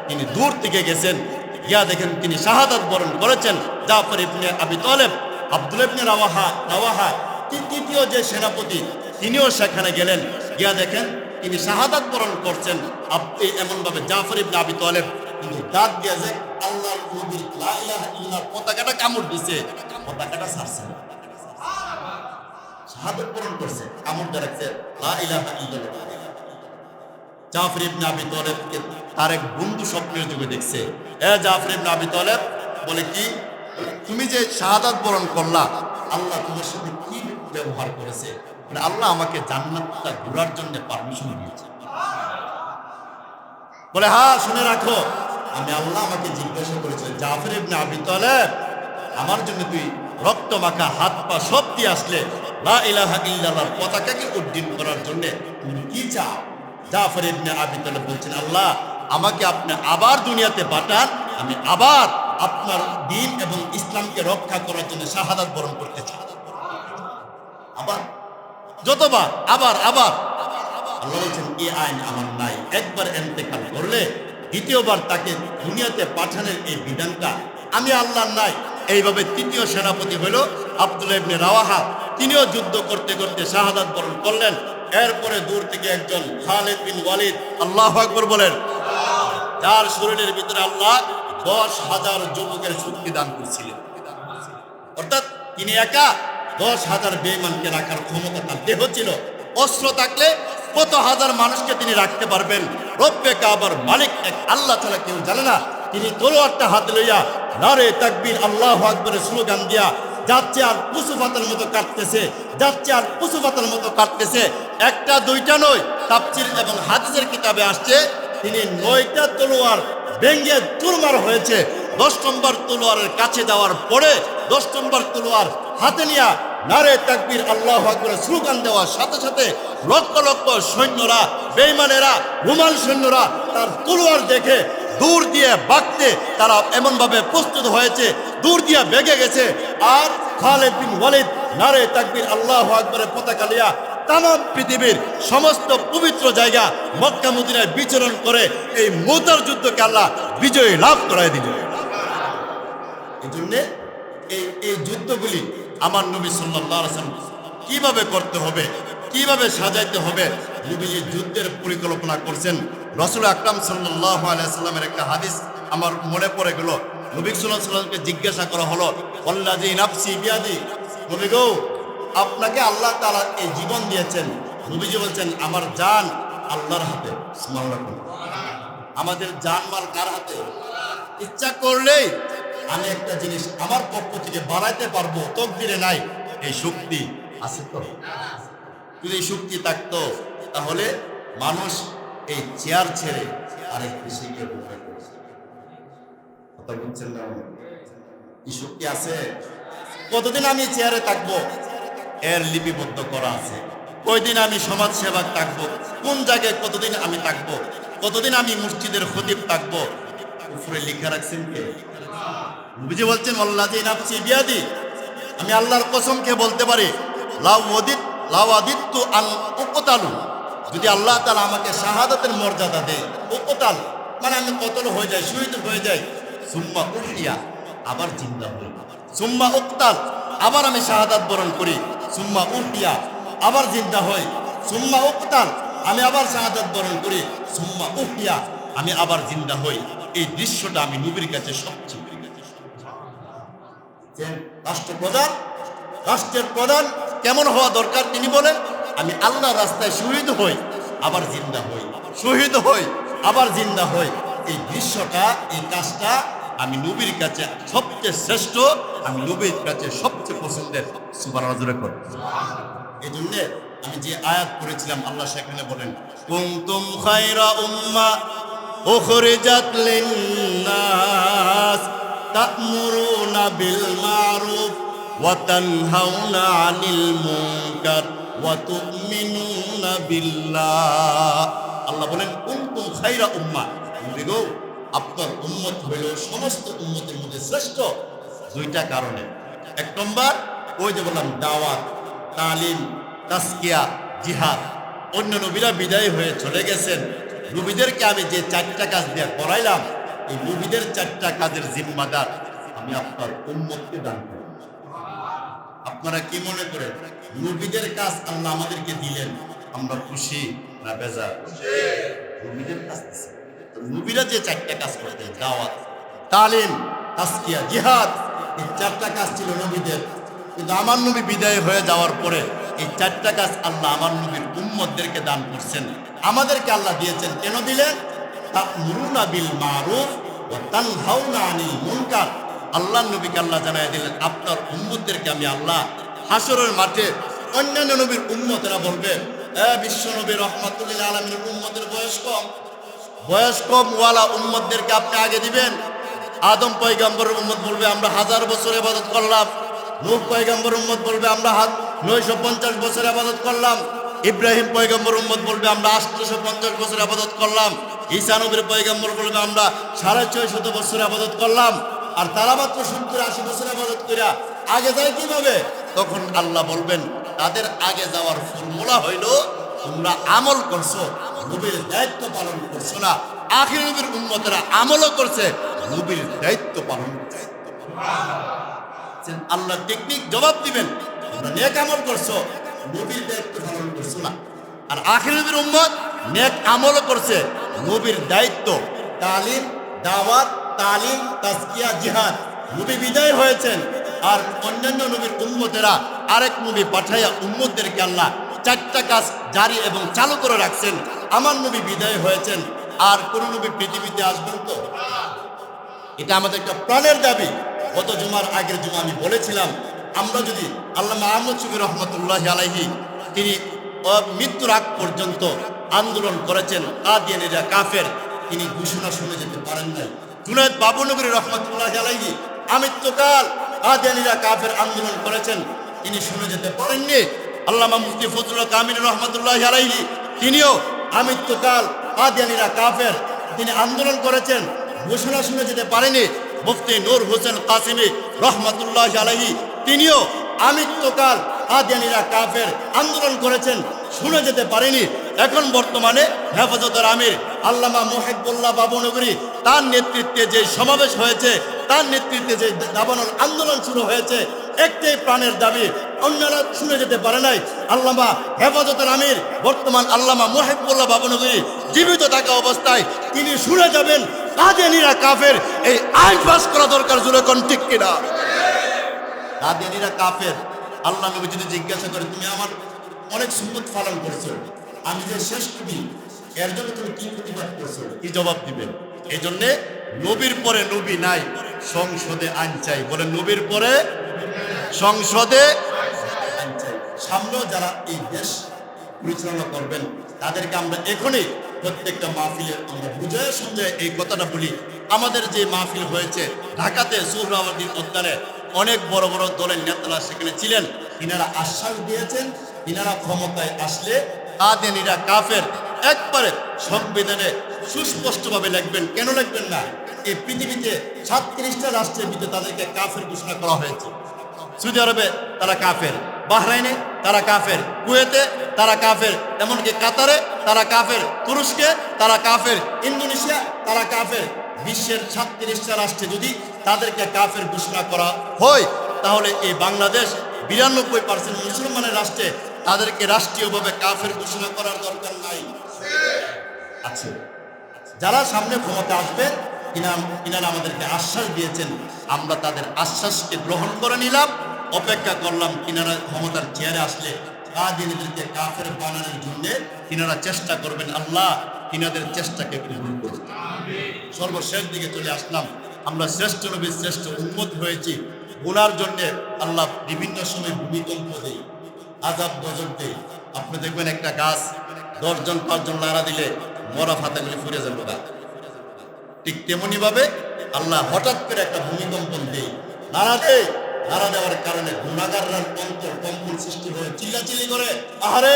তিনি দূর থেকে গেছেন, গিয়া দেখেন তিনি শাহাদাত বরণ করেছেন জাফর ইবনে আবি তালেব। আব্দুল্লাহ ইবনে রাওয়াহা তৃতীয় যে সেনাপতি, তিনিও সেখানে গেলেন, গিয়া দেখেন তিনি শাহাদাত বরণ করছেন। এমন ভাবে জাফর ইবনে আবি তালেব কিন্তু দাঁত দিয়ে যে আল্লাহর নবীর লা ইলাহা ইল্লাল্লাহর পতাকাটা কামড় দিছে, পতাকাটা ছাড়ছে না, শাহাদাত বরণ করছে, কামড় দিয়ে রাখছে লা ইলাহা ইল্লাল্লাহ। জাফর ইবনে আবি তালেবকে তার এক বন্ধু স্বপ্নের যুগে দেখছে। জাফর ইবনে আবি তালেব বলে, কি তুমি যে শাহাদাত বরণ করলা, আল্লাহ তোমার সাথে কি ব্যবহার করেছে? মানে আল্লাহ আমাকে জান্নাতটা ঘোরার জন্য পারমিশন দিয়েছে। বলে, হ্যাঁ শুনে রাখো, আমি আল্লাহ আমাকে জিজ্ঞাসা করেছে, জাফর ইবনে আবি তালেব আমার জন্য তুই রক্ত মাখা হাত পা সব দিয়ে আসলে লা ইলাহা ইল্লাল্লাহর পতাকাকে উড্ডীন করার জন্য তুমি কি চাও? জাফর ইবনে আবি তালেব বলছেন, আল্লাহ আমাকে আপনি আবার দুনিয়াতে পাঠান, আমি আবার আপনার দ্বীন এবং ইসলামকে রক্ষা করার জন্য শাহাদাত বরণ করতে চাই। আবার যতবার আবার আবার আল্লাহ বলছেন, এই আইন আমার নাই। একবার ইন্তেকাল করলে দ্বিতীয়বার তাকে দুনিয়াতে পাঠানোর এই বিধানটা আমি আল্লাহর নাই। এইভাবে তৃতীয় সেনাপতি হইল আব্দুল্লাহ ইবনে রাওয়াহা। তিনিও যুদ্ধ করতে করতে শাহাদাত বরণ করলেন। এরপরে দূর থেকে একজন খালিদ বিন ওয়ালিদ, আল্লাহু আকবার বলেন, যার শরীরের ভিতরে আল্লাহ 10,000 যুবকের শক্তি দান করছিলেন। অর্থাৎ তিনি একা 10,000 বেঈমানকে রাখার ক্ষমতা তার দেহ ছিল। অস্ত্র থাকলে কত হাজার মানুষকে তিনি রাখতে পারবেন। রব্বে কাবার মালিক এক আল্লাহ ছাড়া কেউ জানে না। তিনি তলোয়ারটা হাতে লইয়া নারে তাকবীর আল্লাহু আকবারের স্লোগান দিয়া যাচ্ছে আর পশু পাতার মতো কাটতেছে, যাচ্ছে আর পশু পাতার মতো কাটতেছে। একটা দুইটা নয়, তাফসীর এবং হাদিসের কিতাবে আসছে তিনি 9টা তলোয়ার ভেঙে চুরমার হয়েছে। 10 নম্বর তলোয়ারের কাছে যাওয়ার পরে 10 নম্বর তলোয়ার হাতে নিয়া নারে তাকবীর আল্লাহু আকবারের স্লোগান দেওয়ার সাথে সাথে লক্ষ লক্ষ সৈন্যরা, বেঈমানেরা, রুমাল সৈন্যরা তার তলোয়ার দেখে দূর দিয়ে বাগতে তারা এমনভাবে প্রস্তুত হয়েছে, দূর দিয়ে বেগে গেছে। আর খালিদ বিন ওয়ালিদ নারে তাকবীর আল্লাহু আকবারের পতাকা লিয়া তাম পৃথিবীর সমস্ত পবিত্র জায়গা মক্কা মদিনায় বিচরণ করে এই মুতার যুদ্ধকে আল্লাহ বিজয় লাভ করায় দিলেন। এই জন্য এই যুদ্ধগুলি আমার নবী সাল্লাল্লাহু আলাইহি ওয়াসাল্লাম কিভাবে করতে হবে, কিভাবে সাজাইতে হবে, নবীজি যুদ্ধের পরিকল্পনা করছেন। রাসূল আকরাম সাল্লাল্লাহু আলাইহি ওয়াসাল্লামের একটা হাদিস আমার মনে পড়ে গেল। নবী সাল্লাল্লাহু আলাইহি ওয়াসাল্লামকে জিজ্ঞাসা করা হলো, ওয়াল্লাযী নাফসি বিয়াদি, নবী গো আপনাকে আল্লাহ তাআলা এই জীবন দিয়েছেন। নবীজি বলছেন, আমার জান আল্লাহর হাতে। সুবহানাল্লাহ। আমাদের জান মাল কার হাতে? ইচ্ছা করলেই আমি একটা জিনিস আমার পক্ষ থেকে বাড়াইতে পারবো, তকদিরে নাই। এই শক্তি আছে তো? যদি এই শক্তি থাকতো তাহলে মানুষ এই চেয়ার ছেড়ে আরেক কৃষিকে কথা বলছেন না? এই শক্তি আছে। কতদিন আমি চেয়ারে থাকবো এর লিপিবদ্ধ করা আছে। কয়দিন আমি সমাজ সেবক থাকবো, কোন জায়গায় কতদিন আমি থাকবো, কতদিন আমি মসজিদের খতিব থাকবো, উপরে লিখে রাখছেন কে? নবীজি বলছেন, ওয়াল্লাযী নাফসি বিয়াদি, আমি আল্লাহর কসম খেয়ে বলতে পারি, লাউ আদিত্তু আন উকতালু, যদি আল্লাহ তাআলা আমাকে শাহাদাতের মর্যাদা দেয়, উকতাল মানে আমি কতল হয়ে যাই, শহীদ হয়ে যাই, সুম্মা উহিয়া, আবার জিন্দা হই, সুম্মা উক্তাল, আবার আমি শাহাদাত বরণ করি, সুম্মা উহিয়া, আবার জিন্দা হই, সুম্মা উক্তাল, আমি আবার শাহাদাত বরণ করি, সুম্মা উহিয়া, আমি আবার জিন্দা হই। এই দৃশ্যটা আমি নবীর কাছে সবচেয়ে রাষ্ট্রপ্রধান, রাষ্ট্রের প্রধান কেমন হওয়া দরকার তিনি বলেন, আমি আল্লাহর রাস্তায় শহীদ হই আবার জিন্দা হই, শহীদ হই আবার জিন্দা হই। এই দৃশ্যটা, এই কাজটা আমি নবীর কাছে সবচেয়ে শ্রেষ্ঠ, আমি নবীর কাছে সবচেয়ে পছন্দের। সুবহানাল্লাহ জোরে কর। এই জন্য আমি যে আয়াত পড়েছিলাম আল্লাহ সেখানে বলেন, কুনতুম খায়রা উম্মাহ উখরিজাত লিন-নাস তা'মুরুনা বিল মা'রুফ ওয়া তানহাউনা আনিল মুনকার ওয়া তু'মিনুনা বিল্লাহ। আল্লাহ বলেন কুনতুম খায়রা উম্মাহ, নবী গো আপনার উম্মত হইল সমস্ত উম্মতের মধ্যে শ্রেষ্ঠ। দুইটা কারণে। এক নম্বর, ওই যে বললাম দাওয়াত, তালিম, তাসকিয়া, জিহাদ। অন্য নবীরা বিদায় হয়ে চলে গেছেন, নবীদেরকে আমি যে 4টা কাজ দিয়ে করাইলাম, এই নবীদের 4টা কাজের জিম্মাদার আমি আপনার উম্মতকে দান করি। আপনারা কি মনে করেন নবীদের কাজ আল্লাহ আমাদেরকে দিলেন, আমরা খুশি না বেজার? নবীদের কাজ দিচ্ছেন। নবীরা যে 4টা কাজ করতেন, দাওয়াত, তালিম, তাসকিয়া, জিহাদ, এই 4টা কাজ ছিল নবীদের। কিন্তু আমার নবী বিদায় হয়ে যাওয়ার পরে এই 4টা কাজ আল্লাহ আমার নবীর উম্মতদেরকে দান করছেন, আমাদেরকে আল্লাহ দিয়েছেন। কেন দিলেন? তা'মুরুনা বিল মা'রুফ ওয়া তানহাউনা আনিল মুনকার। আল্লাহ নবীকে আল্লাহ জানায় দিলেন, আপনার উম্মতদেরকে আমি আল্লাহ হাসরের মাঠে অন্যান্য নবীর উম্মতেরা বলবে, বিশ্ব নবী রহমাতুল লিল আলামিনের উম্মতের বয়স কম ওয়ালা উম্মতদেরকে আপনি আগে দিবেন। আদম পয়গম্বরের উম্মত বলবে আমরা 1000 বছর ইবাদত করলাম। নূহ পয়গম্বরের উম্মত বলবে আমরা 950 বছর ইবাদত করলাম। ইব্রাহিম পয়গম্বর উম্মত বলবে আমরা 850 বছর ইবাদত করলাম। ঈসা নবীর পয়গম্বর বলবে আমরা 650 বছর ইবাদত করলাম। আর তারা মাত্র 70-80 বছর ইবাদত কইরা আগে যায় কিভাবে? তখন আল্লাহ বলবেন তাদের আগে যাওয়ার ফর্মুলা হইল তোমরা আমল করছো, নবীর দায়িত্ব পালন করছো না। আখির নবীর উম্মতেরা আমলও করছে, নবীর দায়িত্ব পালন করছে। আল্লাহ টেকনিক জবাব দিবেন, তোমরা নেক আমল করছো, নবীর দায়িত্ব পালন করছো না। আর আখির নবীর উম্মত নেক আমলও করছে, নবীর দায়িত্ব তালিম, দাওয়াত, তালিম, তাসকিয়া, জিহাদ। নবী বিদায় হয়েছেন, আর অন্যান্য নবীর উম্মতেরা আরেক নবী পাঠাইয়া উম্মতদেরকে আল্লাহ 4টা কাজ জারি এবং চালু করে রাখছেন। আমার নবী বিদায় হয়েছেন, আর কোন নবী পৃথিবীতে আসবেন তো? এটা আমাদের একটা প্রাণের দাবি। গত জুমার আগের জুমা আমি বলেছিলাম, আমরা যদি আল্লামা আহমদ শফি রহমতুল্লাহ আলাইহি, তিনি মৃত্যুর আগ পর্যন্ত আন্দোলন করেছেন, কাদিয়ানীরা কাফের, তিনি ঘোষণা শুনে যেতে পারেন নাই। জুনায়েদ বাবুনগরী রহমতুল্লাহ আলাইহি আমৃত্যুকাল কাদিয়ানীরা কাফের আন্দোলন করেছেন, তিনি শুনে যেতে পারেননি। আল্লামা মুফতি ফজলুল কামিল রহমতুল্লাহ আলাইহি, তিনিও আমৃত্যুকাল কাদিয়ানীরা কাফের, তিনি আন্দোলন করেছেন, ঘোষণা শুনে যেতে পারেনি। মুফতি নূর হোসেন কাসিমি রহমতুল্লাহ আলাইহি, তিনিও আমৃত্যুকাল কাদিয়ানীরা কাফের আন্দোলন করেছেন, শুনে যেতে পারেনি। এখন বর্তমানে হেফাজতের আমির আল্লামা মুহিবুল্লাহ বাবুনগরী, তার নেতৃত্বে যে সমাবেশ হয়েছে, তার নেতৃত্বে যে দাবানল আন্দোলন শুরু হয়েছে, একটাই প্রাণের দাবি, অন্যরা শুনে যেতে পারে নাই। আল্লামা হেফাজতের আমির বর্তমান আল্লামা মুহিবুল্লাহ বাবুনগরী জীবিত থাকা অবস্থায় তিনি শুনে যাবেন কাদিয়ানীরা কাফের। এই আইন পাস করা দরকার, জোরে কোন ঠিক কিনা? কাদিয়ানীরা কাফের। আল্লাহ নবী যদি জিজ্ঞাসা করে তুমি আমার অনেক সুন্নত পালন করছো, আমি যে শেষ নবী, এর জন্য তুমি কি প্রতিবাদ করছো? কি জবাব দিবেন? এই জন্যে নবীর পরে নবী নাই, সংসদে আইন চাই। বলে নবীর পরে সংসদে আইন চাই। সামনেও যারা এই দেশ পরিচালনা করবেন তাদেরকে আমরা এখনই প্রত্যেকটা মাহফিলে আমরা বুঝায় সমঝায় এই কথাটা বলি। আমাদের যে মাহফিল হয়েছে ঢাকাতে সোহরাওয়ার্দী উদ্যানে, অনেক বড় বড় দলের নেতারা সেখানে ছিলেন, তিনারা আশ্বাস দিয়েছেন তিনারা ক্ষমতায় আসলে কাদিয়ানীরা কাফের। একবারে সংবিধানে সুস্পষ্টভাবে লিখবেন। কেন লিখবেন না? এই পৃথিবীতে 37টা রাষ্ট্রের ভিতরে তাদেরকে কাফের ঘোষণা করা হয়েছে। সৌদি আরবে তারা কাফের, বাহরাইনে তারা কাফের, কুয়েতে তারা কাফের, এমনকি কাতারে তারা কাফের, তুরস্কে তারা কাফের, ইন্দোনেশিয়া তারা কাফের। বিশ্বের 37টা রাষ্ট্রে যদি তাদেরকে কাফের ঘোষণা করা হয়, তাহলে এই বাংলাদেশ 92% মুসলমানের রাষ্ট্রে তাদেরকে রাষ্ট্রীয়ভাবে কাফের ঘোষণা করার দরকার নাই। আছে যারা সামনে ক্ষমতা আসবেন, ইনারা আমাদেরকে আশ্বাস দিয়েছেন, আমরা তাদের আশ্বাসকে গ্রহণ করে নিলাম, অপেক্ষা করলাম কিনারা ক্ষমতার চেয়ারে আসলে কাদিনীদেরকে কাফের বানানোর জন্য কিনারা চেষ্টা করবেন। আল্লাহ কিনাদের চেষ্টাকে কবুল করুন। সর্বশেষ দিকে চলে আসলাম, আমরা শ্রেষ্ঠ নবীর শ্রেষ্ঠ উম্মত হয়েছি। গুনার জন্য আল্লাহ বিভিন্ন সময় ভূমিকম্প দেয়, আযাব গজব দেয়। আপনি দেখবেন একটা গাছ 10 জন 5 জন নাড়া দিলে মরা ফাতাগুলি ফুরে যাবে না, ঠিক তেমনি ভাবে আল্লাহ হঠাৎ করে একটা ভূমিকম্প দেয়, নাড়া দেয়। নাড়া দেওয়ার কারণে গুনাহগাররা কম্পন সৃষ্টি হয়ে চিল্লাচিল্লি করে, আহারে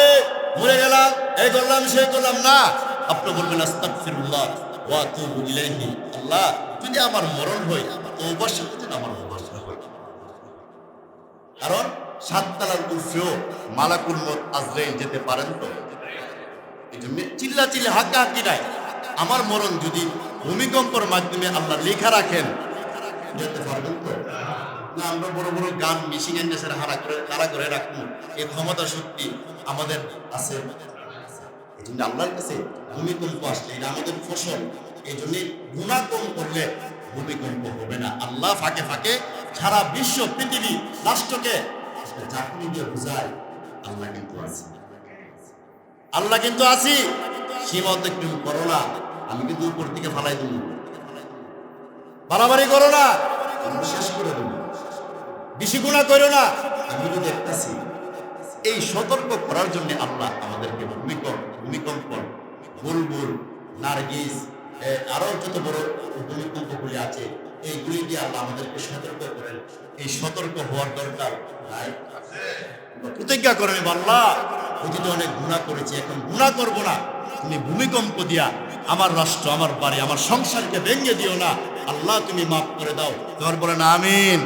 মরে গেলাম, এই করলাম সেই করলাম না। আপনি বলবেন আস্তাগফিরুল্লাহ ওয়া আতুবু ইলাইহি, আল্লাহ যদি আমার মরণ হয় তওবার সাথে যেন আমার মরণ হয়। কারণ 7 তলার উপরেও মালাকুল মউত আজরাইল যেতে পারেন তো, এই জন্য চিল্লাচিল্লি হাঁকাহাঁকি নাই। আমার মরণ যদি ভূমিকম্পের মাধ্যমে আল্লাহ লেখা রাখেন, যেতে পারবেন তো না? আমরা বড় বড় গান মিশিং এর নেশার হারা করে রাখবো, এই ক্ষমতা শক্তি আমাদের আছে। এই জন্য আল্লাহর কাছে ভূমিকম্প আসলে এটা আমাদের ফসল। এই জন্য গুনাহ কম করলে ভূমিকম্প হবে না। আল্লাহ ফাঁকে ফাঁকে সারা বিশ্ব পৃথিবী রাষ্ট্রকে ঝাঁকুনি দিয়ে বুঝায়, আল্লাহ কিন্তু আছে, আল্লাহ কিন্তু আছি। সীমান্ত একটু করো না, আমি কিন্তু উপর থেকে ফালাই দেব, বাড়াবাড়ি করো না, আমি শেষ করে দেব, বেশি গুনাহ করো না, আমি তো দেখতেছি। এই সতর্ক করার জন্য আল্লাহ আমাদেরকে ভূমিকম্প, বুলবুল, নার্গিস, আরো যত বড় ভূমিকম্পগুলি আছে, এইগুলি দিয়ে আল্লাহ আমাদেরকে সতর্ক করেন। এই সতর্ক হওয়ার দরকার নাই? প্রতিজ্ঞা করেন, আল্লাহ অতীতে অনেক গুনাহ করেছি, এখন গুনাহ করব না। তুমি ভূমিকম্প দিয়া আমার রাষ্ট্র, আমার বাড়ি, আমার সংসারকে ভেঙে দিও না। আল্লাহ তুমি মাফ করে দাও। তোমার বলেন আমিন।